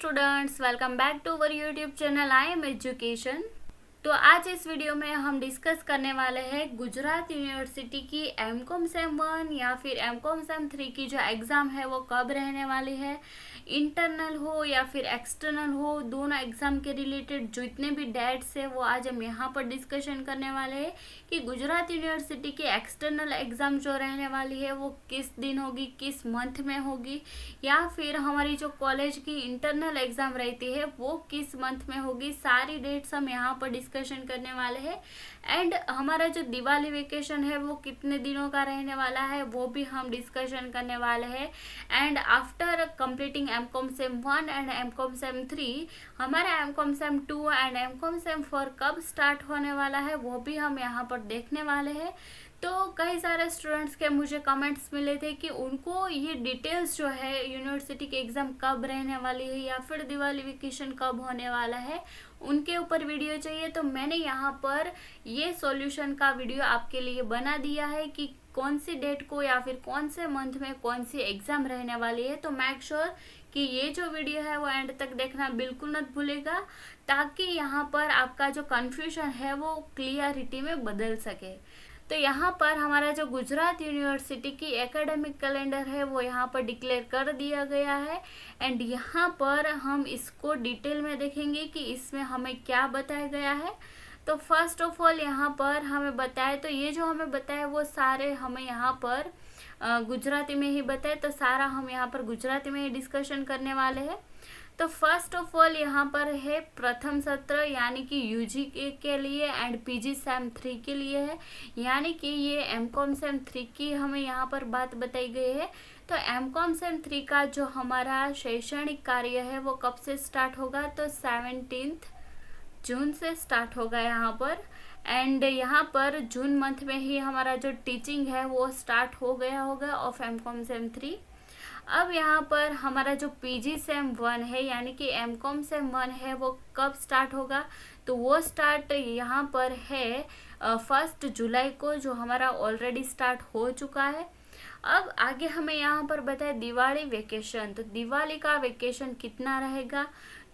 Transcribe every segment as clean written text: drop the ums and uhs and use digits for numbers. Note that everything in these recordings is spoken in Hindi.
Students, welcome back to our YouTube channel I am education. तो आज इस वीडियो में हम डिस्कस करने वाले हैं गुजरात यूनिवर्सिटी की एमकॉम सेम 1 या फिर एमकॉम सेम 3 की जो एग्ज़ाम है वो कब रहने वाली है। इंटरनल हो या फिर एक्सटर्नल हो, दोनों एग्ज़ाम के रिलेटेड जितने भी डेट्स है वो आज हम यहाँ पर डिस्कशन करने वाले हैं कि गुजरात यूनिवर्सिटी की एक्सटर्नल एग्ज़ाम जो रहने वाली है वो किस दिन होगी, किस मंथ में होगी, या फिर हमारी जो कॉलेज की इंटरनल एग्ज़ाम रहती है वो किस मंथ में होगी। सारी डेट्स हम यहाँ पर डिस्कशन करने वाले हैं। एंड हमारा जो दिवाली वेकेशन है वो कितने दिनों का रहने वाला है वो भी हम डिस्कशन करने वाले हैं। And after completing MCom sem 1 and MCom sem 3, हमारा MCom sem 2 and MCom sem 4 कब स्टार्ट होने वाला है वो भी हम यहाँ पर देखने वाले हैं। तो कई सारे स्टूडेंट्स के मुझे कमेंट्स मिले थे कि उनको ये डिटेल्स जो है यूनिवर्सिटी की एग्ज़ाम कब रहने वाली है या फिर दिवाली वेकेशन कब होने वाला है उनके ऊपर वीडियो चाहिए। तो मैंने यहाँ पर ये सॉल्यूशन का वीडियो आपके लिए बना दिया है कि कौन सी डेट को या फिर कौन से मंथ में कौन सी एग्ज़ाम रहने वाली है। तो मेक श्योर कि ये जो वीडियो है वो एंड तक देखना बिल्कुल मत भूलेगा, ताकि यहाँ पर आपका जो कन्फ्यूजन है वो क्लियरिटी में बदल सके। तो यहाँ पर हमारा जो गुजरात यूनिवर्सिटी की एकेडमिक कैलेंडर है वो यहाँ पर डिक्लेयर कर दिया गया है। एंड यहाँ पर हम इसको डिटेल में देखेंगे कि इसमें हमें क्या बताया गया है। तो फर्स्ट ऑफ ऑल यहाँ पर हमें बताया, तो ये जो हमें बताया वो सारे हमें यहाँ पर गुजराती में ही बताए, तो सारा हम यहाँ पर गुजराती में ही डिस्कशन करने वाले हैं। तो फर्स्ट ऑफ ऑल यहाँ पर है प्रथम सत्र यानी कि यूजी के लिए एंड पीजी सेम 3 के लिए है, यानी कि ये एमकॉम सेम 3 की हमें यहाँ पर बात बताई गई है। तो एमकॉम सेम 3 का जो हमारा शैक्षणिक कार्य है वो कब से स्टार्ट होगा, तो 17 जून से स्टार्ट होगा यहाँ पर। एंड यहाँ पर जून मंथ में ही हमारा जो टीचिंग है वो स्टार्ट हो गया होगा ऑफ एमकॉम सेम 3। अब यहाँ पर हमारा जो पीजी सेम 1 है यानी कि एमकॉम सेम 1 है वो कब स्टार्ट होगा, तो वो स्टार्ट यहाँ पर है 1 जुलाई को, जो हमारा ऑलरेडी स्टार्ट हो चुका है। अब आगे हमें यहाँ पर बताए दिवाली वेकेशन, तो दिवाली का वेकेशन कितना रहेगा।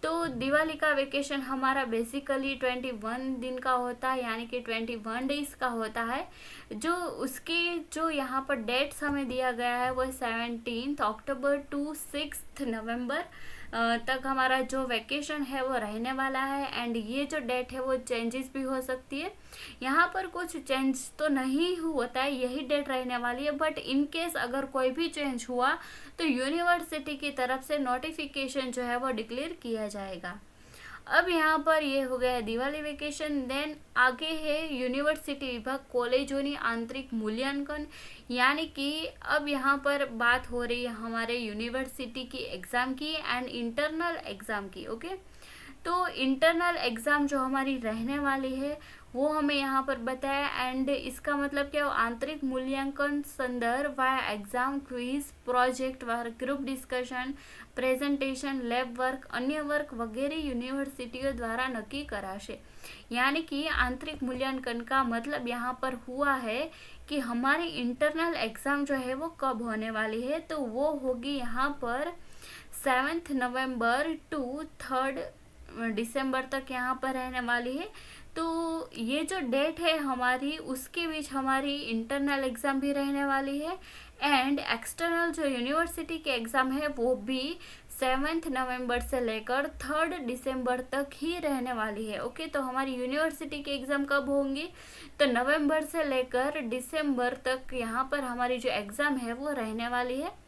तो दिवाली का वेकेशन हमारा बेसिकली 21 दिन का होता है, यानी कि 21 डेज का होता है। जो उसकी जो यहाँ पर डेट्स हमें दिया गया है वो 17 अक्टूबर टू 6 नवंबर तक हमारा जो वेकेशन है वो रहने वाला है। एंड ये जो डेट है वो चेंजेस भी हो सकती है, यहाँ पर कुछ चेंज तो नहीं होता है, यही डेट रहने वाली है। बट इन केस अगर कोई भी चेंज हुआ तो यूनिवर्सिटी की तरफ से नोटिफिकेशन जो है वो डिक्लेयर किया जाएगा। अब यहाँ पर ये हो गया है दिवाली वेकेशन। देन आगे है यूनिवर्सिटी विभाग कॉलेजों आंतरिक मूल्यांकन, यानी कि अब यहाँ पर बात हो रही है हमारे यूनिवर्सिटी की एग्ज़ाम की एंड इंटरनल एग्ज़ाम की। ओके, तो इंटरनल एग्ज़ाम जो हमारी रहने वाली है वो हमें यहाँ पर बताया। एंड इसका मतलब क्या, आंतरिक मूल्यांकन संदर्भ व exam, quiz, project work, group discussion, presentation, lab work, अन्य वर्क वगैरह यूनिवर्सिटीओं द्वारा नक्की कराशे। यानी कि आंतरिक मूल्यांकन का मतलब यहाँ पर हुआ है कि हमारी इंटरनल एग्ज़ाम जो है वो कब होने वाली है, तो वो होगी यहाँ पर 7 नवंबर टू 3 दिसंबर तक यहाँ पर रहने वाली है। तो ये जो डेट है हमारी, उसके बीच हमारी इंटरनल एग्ज़ाम भी रहने वाली है एंड एक्सटर्नल जो यूनिवर्सिटी के एग्ज़ाम है वो भी 7 नवंबर से लेकर 3 दिसंबर तक ही रहने वाली है। ओके, तो हमारी यूनिवर्सिटी के एग्ज़ाम कब होंगी, तो नवंबर से लेकर दिसंबर तक यहाँ पर हमारी जो एग्ज़ाम है वो रहने वाली है।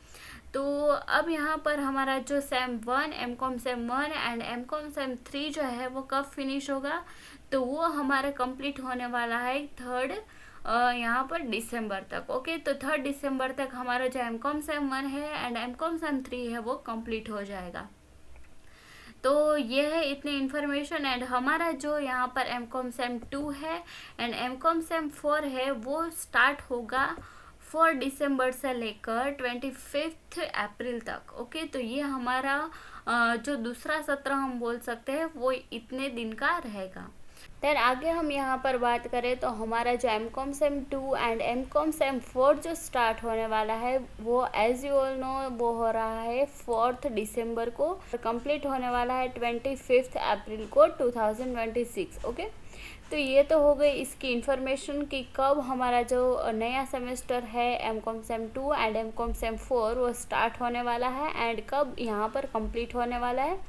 तो अब यहाँ पर हमारा जो sem 1, MCom sem 1 and MCom sem 3 जो है वो कब फिनिश होगा, तो वो हमारे कंप्लीट होने वाला है 3 यहाँ पर दिसंबर तक। ओके, तो 3 दिसंबर तक हमारा जो एमकॉम सेम 1 है एंड एमकॉम सेम 3 है वो कंप्लीट हो जाएगा। तो ये है इतनी इन्फॉर्मेशन। एंड हमारा जो यहाँ पर एमकॉम सेम 2 है एंड एमकॉम सेम 4 है वो स्टार्ट होगा 4 दिसंबर से लेकर 25 अप्रैल तक। ओके, तो ये हमारा जो दूसरा सत्र हम बोल सकते हैं वो इतने दिन का रहेगा। देन आगे हम यहाँ पर बात करें तो हमारा जो MCom sem 2 and MCom sem 4 जो स्टार्ट होने वाला है वो एज यू ऑल नो वो हो रहा है 4 दिसंबर को, कंप्लीट होने वाला है 25 अप्रैल को 2026। ओके, तो ये तो हो गई इसकी इन्फॉर्मेशन कि कब हमारा जो नया सेमेस्टर है MCom sem 2 and MCom sem 4 वो स्टार्ट होने वाला है एंड कब यहाँ पर कंप्लीट होने वाला है।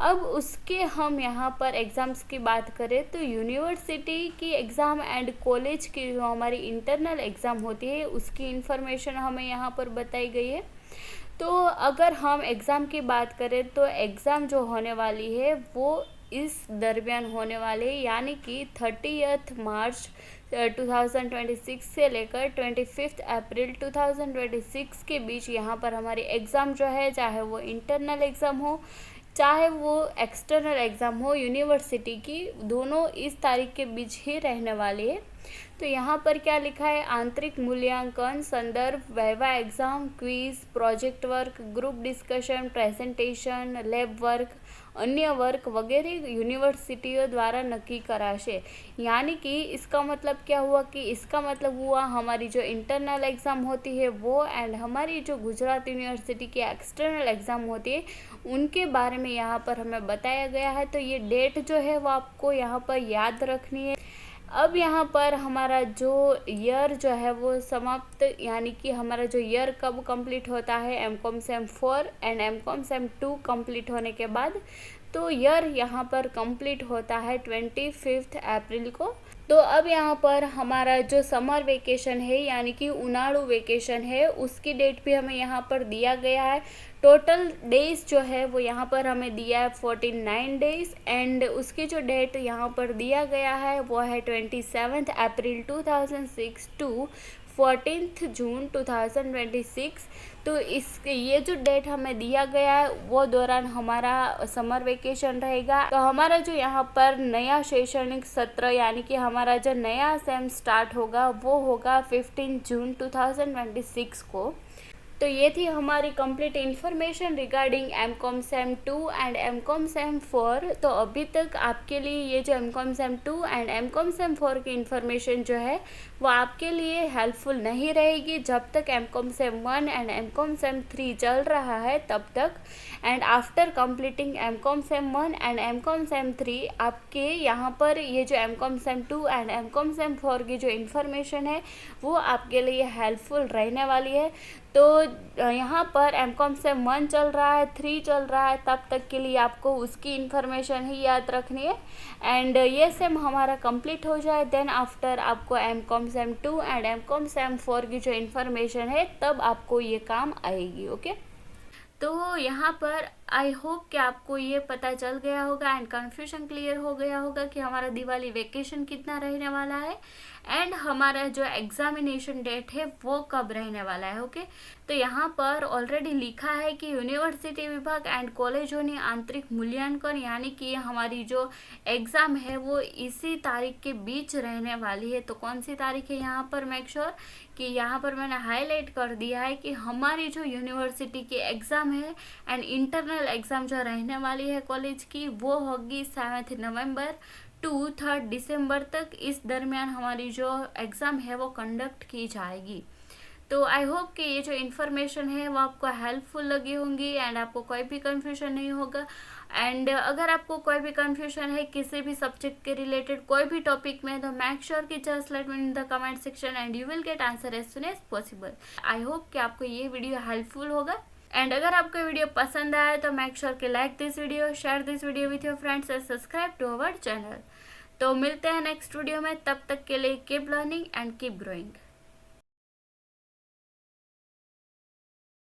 अब उसके हम यहाँ पर एग्ज़ाम्स की बात करें तो यूनिवर्सिटी की एग्ज़ाम एंड कॉलेज की जो हमारी इंटरनल एग्ज़ाम होती है उसकी इन्फॉर्मेशन हमें यहाँ पर बताई गई है। तो अगर हम एग्ज़ाम की बात करें तो एग्ज़ाम जो होने वाली है वो इस दरमियान होने वाले हैं, यानी कि 30 मार्च 2026 से लेकर 25 अप्रैल 2026 के बीच यहाँ पर हमारी एग्ज़ाम जो है, चाहे वो इंटरनल एग्ज़ाम हो चाहे वो एक्सटर्नल एग्ज़ाम हो यूनिवर्सिटी की, दोनों इस तारीख के बीच ही रहने वाली है। तो यहाँ पर क्या लिखा है, आंतरिक मूल्यांकन, संदर्भ, viva exam, quiz, project work, group discussion, presentation, lab work, अन्य वर्क वगैरह यूनिवर्सिटीओ द्वारा नक्की कराशे। यानी कि इसका मतलब क्या हुआ कि इसका मतलब हुआ हमारी जो इंटरनल एग्ज़ाम होती है वो एंड हमारी जो गुजरात यूनिवर्सिटी की एक्सटर्नल एग्ज़ाम होती है उनके बारे में यहाँ पर हमें बताया गया है। तो ये डेट जो है वो आपको यहाँ पर याद रखनी है। अब यहाँ पर हमारा जो ईयर जो है वो समाप्त, यानी कि हमारा जो ईयर कब कंप्लीट होता है MCom sem 4 and MCom sem 2 complete होने के बाद, तो ईयर यहाँ पर कंप्लीट होता है 25 अप्रैल को। तो अब यहाँ पर हमारा जो समर वेकेशन है यानी कि उनाड़ू वेकेशन है उसकी डेट भी हमें यहाँ पर दिया गया है। टोटल डेज जो है वो यहाँ पर हमें दिया है 49 डेज एंड उसकी जो डेट यहाँ पर दिया गया है वो है 27 अप्रैल 2006 टू 14 जून 2026। तो ये जो डेट हमें दिया गया है वो दौरान हमारा समर वेकेशन रहेगा। तो हमारा जो यहाँ पर नया शैक्षणिक सत्र यानी कि हमारा जो नया सेम स्टार्ट होगा वो होगा 15 जून 2026 को। तो ये थी हमारी complete information regarding MCom sem 2 and MCom sem 4। तो अभी तक आपके लिए ये जो MCom sem 2 and MCom sem 4 की इन्फॉर्मेशन जो है वो आपके लिए हेल्पफुल नहीं रहेगी जब तक MCom sem 1 and MCom sem 3 चल रहा है तब तक। And after completing MCom sem 1 and MCom sem 3 आपके यहाँ पर ये जो MCom sem 2 and MCom sem 4 की जो इन्फॉर्मेशन है वो आपके लिए हेल्पफुल रहने वाली है। तो यहाँ पर एमकॉम सेम 1 चल रहा है, 3 चल रहा है, तब तक के लिए आपको उसकी इन्फॉर्मेशन ही याद रखनी है। एंड ये सेम हमारा कंप्लीट हो जाए देन आफ्टर आपको MCom sem 2 and MCom sem 4 की जो इन्फॉर्मेशन है तब आपको ये काम आएगी। ओके, तो यहाँ पर आई होप कि आपको ये पता चल गया होगा एंड कन्फ्यूजन क्लियर हो गया होगा कि हमारा दिवाली वेकेशन कितना रहने वाला है एंड हमारा जो एग्जामिनेशन डेट है वो कब रहने वाला है। ओके, तो यहाँ पर ऑलरेडी लिखा है कि यूनिवर्सिटी विभाग एंड कॉलेजों ने आंतरिक मूल्यांकन यानी कि हमारी जो एग्ज़ाम है वो इसी तारीख के बीच रहने वाली है। तो कौन सी तारीख है यहाँ पर मेक श्योर कि यहाँ पर मैंने हाईलाइट कर दिया है कि हमारी जो यूनिवर्सिटी की एग्ज़ाम है एंड इंटरनल एग्ज़ाम जो रहने वाली है कॉलेज की वो होगी 7 नवंबर टू 3 दिसंबर तक। इस दरमियान हमारी जो एग्ज़ाम है वो कंडक्ट की जाएगी। तो आई होप कि ये जो इन्फॉर्मेशन है वो आपको हेल्पफुल लगी होंगी एंड आपको कोई भी कन्फ्यूजन नहीं होगा। एंड अगर आपको कोई भी कन्फ्यूजन है किसी भी सब्जेक्ट के रिलेटेड कोई भी टॉपिक में तो मेक श्योर कि just let me in the comment section and you will get answer as soon as possible. I hope कि आपको ये वीडियो हेल्पफुल होगा एंड अगर आपको वीडियो पसंद आया तो मेक श्योर कि like this video, share this video with your friends and subscribe to our channel. तो मिलते हैं नेक्स्ट वीडियो में, तब तक के लिए keep learning and keep growing.